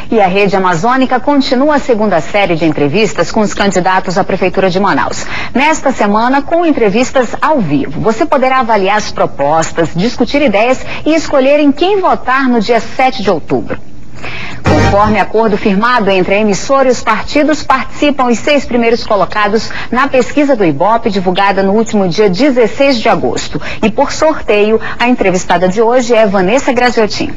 E a Rede Amazônica continua a segunda série de entrevistas com os candidatos à Prefeitura de Manaus. Nesta semana, com entrevistas ao vivo. Você poderá avaliar as propostas, discutir ideias e escolher em quem votar no dia 7 de outubro. Conforme acordo firmado entre a emissora e os partidos, participam os 6 primeiros colocados na pesquisa do Ibope, divulgada no último dia 16 de agosto. E por sorteio, a entrevistada de hoje é Vanessa Graziotin.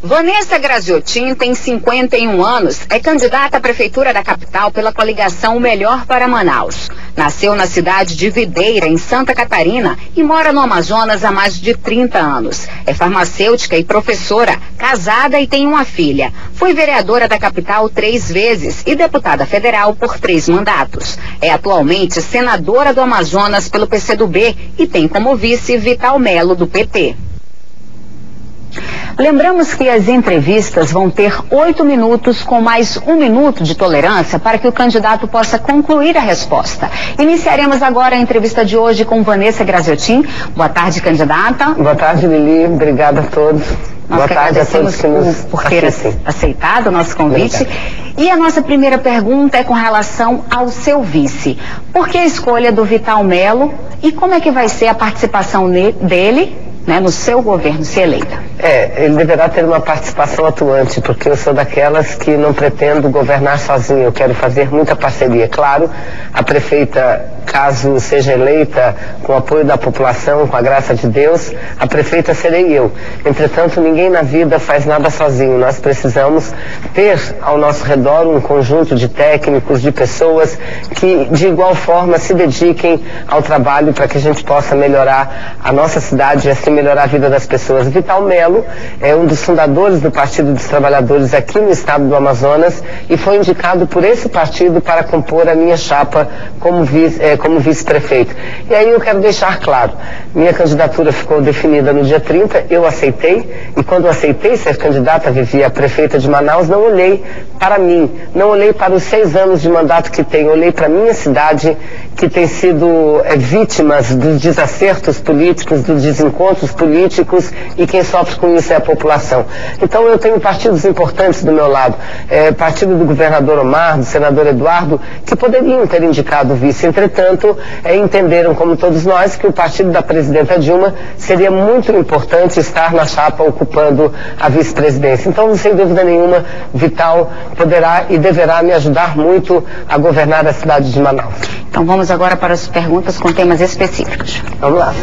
Vanessa Graziotin tem 51 anos, é candidata à Prefeitura da capital pela coligação O Melhor para Manaus. Nasceu na cidade de Videira, em Santa Catarina, e mora no Amazonas há mais de 30 anos. É farmacêutica e professora, casada e tem uma filha. Foi vereadora da capital 3 vezes e deputada federal por 3 mandatos. É atualmente senadora do Amazonas pelo PCdoB e tem como vice Vital Melo, do PT. Lembramos que as entrevistas vão ter 8 minutos com mais 1 minuto de tolerância para que o candidato possa concluir a resposta. Iniciaremos agora a entrevista de hoje com Vanessa Graziotin. Boa tarde, candidata. Boa tarde, Lili. Obrigada a todos. Nós que agradecemos por ter aceitado o nosso convite. E a nossa primeira pergunta é com relação ao seu vice. Por que a escolha do Vital Melo e como é que vai ser a participação dele, né, no seu governo, se eleita? Ele deverá ter uma participação atuante, porque eu sou daquelas que não pretendo governar sozinha, eu quero fazer muita parceria. Claro, a prefeita, caso seja eleita com o apoio da população, com a graça de Deus, a prefeita serei eu. Entretanto, ninguém na vida faz nada sozinho, nós precisamos ter ao nosso redor um conjunto de técnicos, de pessoas que de igual forma se dediquem ao trabalho para que a gente possa melhorar a nossa cidade e assim melhorar a vida das pessoas. Vital Melo é um dos fundadores do Partido dos Trabalhadores aqui no estado do Amazonas e foi indicado por esse partido para compor a minha chapa como vice-prefeito. E aí eu quero deixar claro, minha candidatura ficou definida no dia 30, eu aceitei, e quando eu aceitei ser candidata a prefeita de Manaus, não olhei para mim, não olhei para os 6 anos de mandato que tenho, olhei para a minha cidade, que tem sido vítima dos desacertos políticos, dos desencontros políticos, e quem sofre com isso é a população. Então eu tenho partidos importantes do meu lado, partido do governador Omar, do senador Eduardo, que poderiam ter indicado o vice. Entretanto, entenderam, como todos nós, que o partido da presidenta Dilma seria muito importante estar na chapa ocupando a vice-presidência. Então, sem dúvida nenhuma, Vital poderá e deverá me ajudar muito a governar a cidade de Manaus. Então vamos agora para as perguntas com temas específicos. Vamos lá.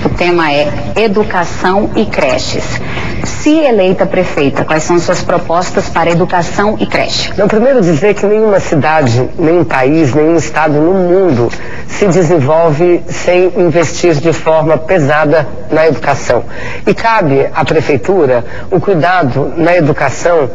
O tema é educação e creches. Se eleita prefeita, quais são suas propostas para educação e creche? Não, primeiro dizer que nenhuma cidade, nenhum país, nenhum estado no mundo se desenvolve sem investir de forma pesada na educação. E cabe à prefeitura o cuidado na educação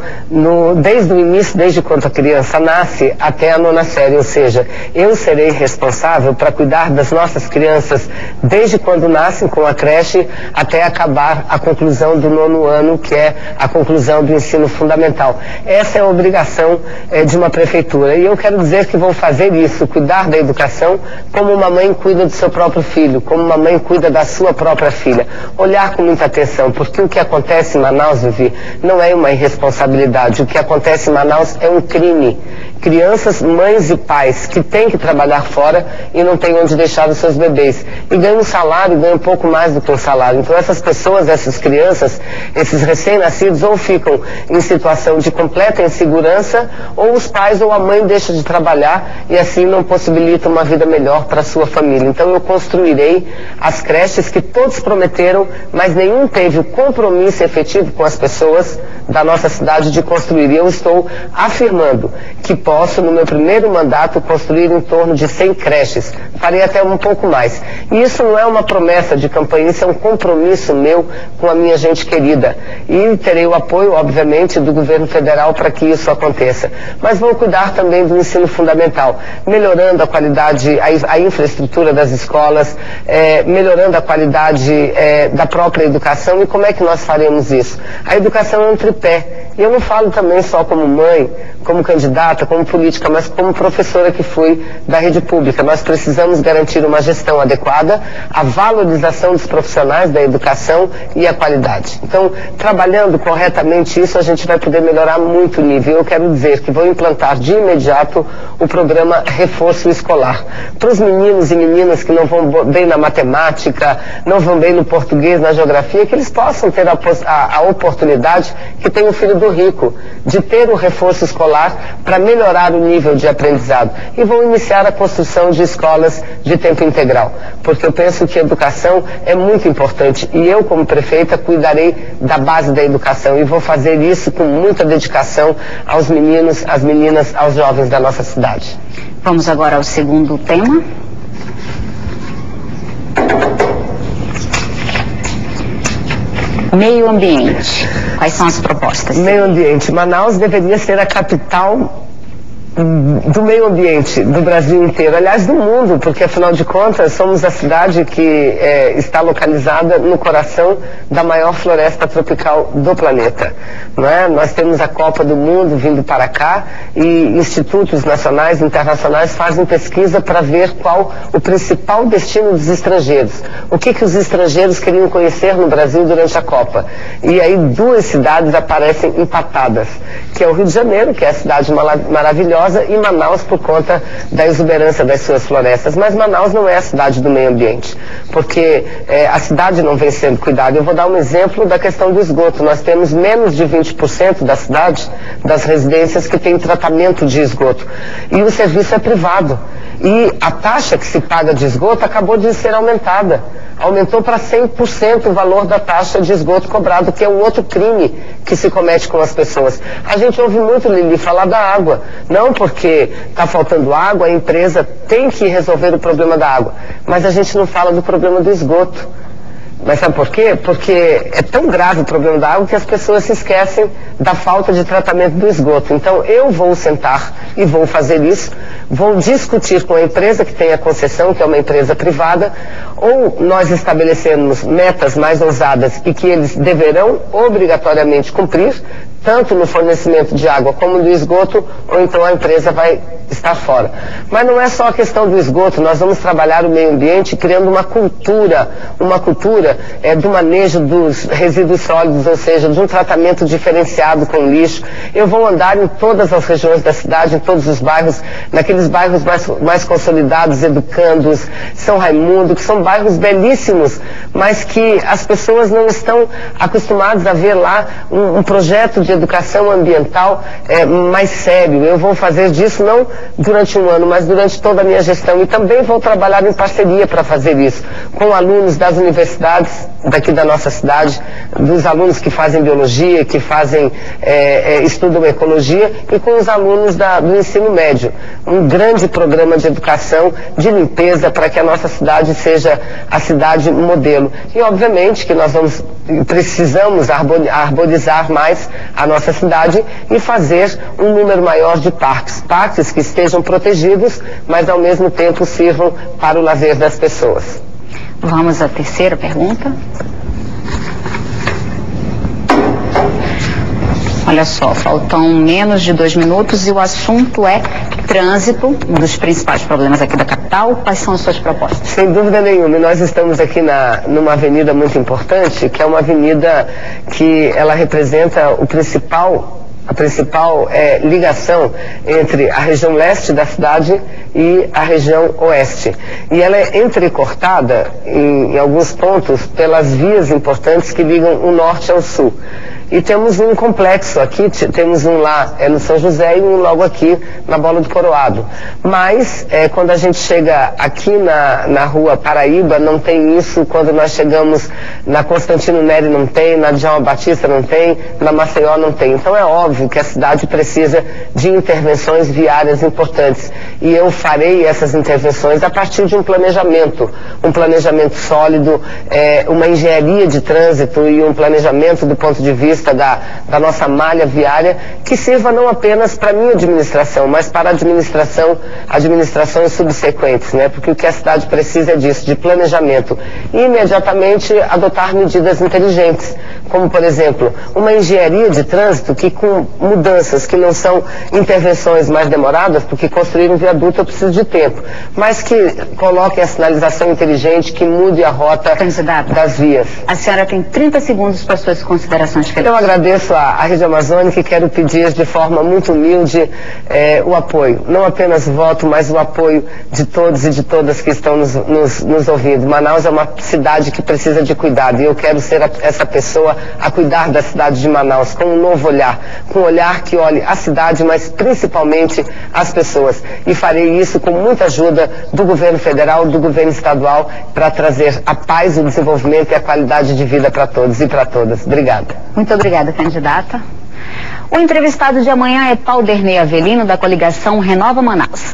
desde o início, desde quando a criança nasce até a 9ª série, ou seja, eu serei responsável para cuidar das nossas crianças desde quando nascem com a creche até acabar a conclusão do 9º ano, que é a conclusão do ensino fundamental. Essa é a obrigação de uma prefeitura. E eu quero dizer que vou fazer isso, cuidar da educação, como uma mãe cuida do seu próprio filho, como uma mãe cuida da sua própria filha. Olhar com muita atenção, porque o que acontece em Manaus, Vivi, não é uma irresponsabilidade. O que acontece em Manaus é um crime. Crianças, mães e pais que têm que trabalhar fora e não têm onde deixar os seus bebês. E ganham um salário, ganham um pouco mais do que um salário. Então essas pessoas, essas crianças, esses recém-nascidos ou ficam em situação de completa insegurança, ou os pais ou a mãe deixam de trabalhar e assim não possibilitam uma vida melhor para a sua família. Então eu construirei as creches que todos prometeram, mas nenhum teve o compromisso efetivo com as pessoas da nossa cidade de construir. E eu estou afirmando que posso, no meu primeiro mandato, construir em torno de 100 creches. Farei até um pouco mais. E isso não é uma promessa de campanha, isso é um compromisso meu com a minha gente querida. E terei o apoio, obviamente, do governo federal para que isso aconteça. Mas vou cuidar também do ensino fundamental, melhorando a qualidade, a infraestrutura das escolas, melhorando a qualidade da própria educação. E como é que nós faremos isso? A educação é um tripé. E eu não falo também só como mãe, como candidata, como política, mas como professora que fui da rede pública. Nós precisamos garantir uma gestão adequada, a valorização dos profissionais da educação e a qualidade. Então, trabalhando corretamente isso, a gente vai poder melhorar muito o nível. Eu quero dizer que vou implantar de imediato o programa Reforço Escolar. Para os meninos e meninas que não vão bem na matemática, não vão bem no português, na geografia, que eles possam ter a oportunidade que tem o filho do rico, de ter o reforço escolar para melhorar o nível de aprendizado. E vou iniciar a construção de escolas de tempo integral, porque eu penso que a educação é muito importante e eu, como prefeita, cuidarei da base da educação e vou fazer isso com muita dedicação aos meninos, às meninas, aos jovens da nossa cidade. Vamos agora ao segundo tema. Meio ambiente. Quais são as propostas? Meio ambiente. Manaus deveria ser a capital do meio ambiente do Brasil inteiro, aliás do mundo, porque afinal de contas somos a cidade que está localizada no coração da maior floresta tropical do planeta, não é? Nós temos a Copa do Mundo vindo para cá e institutos nacionais e internacionais fazem pesquisa para ver qual o principal destino dos estrangeiros, o que os estrangeiros queriam conhecer no Brasil durante a Copa. E aí duas cidades aparecem empatadas, que é o Rio de Janeiro, que é a cidade maravilhosa, e Manaus por conta da exuberância das suas florestas. Mas Manaus não é a cidade do meio ambiente, porque a cidade não vem sendo cuidada. Eu vou dar um exemplo da questão do esgoto. Nós temos menos de 20% da cidade, das residências, que tem tratamento de esgoto. E o serviço é privado. E a taxa que se paga de esgoto acabou de ser aumentada. Aumentou para 100% o valor da taxa de esgoto cobrado, que é um outro crime que se comete com as pessoas. A gente ouve muito, Lili, falar da água. Não porque está faltando água, a empresa tem que resolver o problema da água. Mas a gente não fala do problema do esgoto. Mas sabe por quê? Porque é tão grave o problema da água que as pessoas se esquecem da falta de tratamento do esgoto. Então eu vou sentar e vou fazer isso, vou discutir com a empresa que tem a concessão, que é uma empresa privada, ou nós estabelecemos metas mais ousadas e que eles deverão obrigatoriamente cumprir, tanto no fornecimento de água como do esgoto, ou então a empresa vai estar fora. Mas não é só a questão do esgoto, nós vamos trabalhar o meio ambiente criando uma cultura do manejo dos resíduos sólidos, ou seja, de um tratamento diferenciado com lixo. Eu vou andar em todas as regiões da cidade, em todos os bairros, naqueles bairros mais consolidados, Educandos, São Raimundo, que são bairros belíssimos, mas que as pessoas não estão acostumadas a ver lá um projeto de educação ambiental mais sério. Eu vou fazer disso não durante um ano, mas durante toda a minha gestão, e também vou trabalhar em parceria para fazer isso, com alunos das universidades daqui da nossa cidade, dos alunos que fazem biologia, que fazem estudam ecologia, e com os alunos do ensino médio. Um grande programa de educação, de limpeza, para que a nossa cidade seja a cidade modelo. E obviamente que nós precisamos arborizar mais a nossa cidade e fazer um número maior de parques que estejam protegidos, mas ao mesmo tempo sirvam para o lazer das pessoas. Vamos à terceira pergunta. Olha só, faltam menos de 2 minutos e o assunto é trânsito, um dos principais problemas aqui da capital. Quais são as suas propostas? Sem dúvida nenhuma. Nós estamos aqui numa avenida muito importante, que é uma avenida que ela representa a principal ligação entre a região leste da cidade e a região oeste. E ela é entrecortada em alguns pontos pelas vias importantes que ligam o norte ao sul. E temos um complexo aqui, temos um lá no São José e um logo aqui na Bola do Coroado. Mas quando a gente chega aqui na rua Paraíba, não tem isso. Quando nós chegamos na Constantino Neri não tem, na Djalma Batista não tem, na Maceió não tem. Então é óbvio que a cidade precisa de intervenções viárias importantes. E eu farei essas intervenções a partir de um planejamento sólido, uma engenharia de trânsito e um planejamento do ponto de vista vista da nossa malha viária, que sirva não apenas para a minha administração, mas para administrações subsequentes, né? Porque o que a cidade precisa é disso, de planejamento. E imediatamente adotar medidas inteligentes, como, por exemplo, uma engenharia de trânsito que, com mudanças que não são intervenções mais demoradas, porque construir um viaduto eu preciso de tempo, mas que coloque a sinalização inteligente, que mude a rota das vias. A senhora tem 30 segundos para suas considerações finais. Eu agradeço à Rede Amazônica e quero pedir de forma muito humilde o apoio. Não apenas o voto, mas o apoio de todos e de todas que estão nos ouvindo. Manaus é uma cidade que precisa de cuidado e eu quero ser essa pessoa a cuidar da cidade de Manaus com um novo olhar, com um olhar que olhe a cidade, mas principalmente as pessoas. E farei isso com muita ajuda do governo federal, do governo estadual, para trazer a paz, o desenvolvimento e a qualidade de vida para todos e para todas. Obrigada. Muito obrigada, candidata. O entrevistado de amanhã é Paulderney Avelino, da coligação Renova Manaus.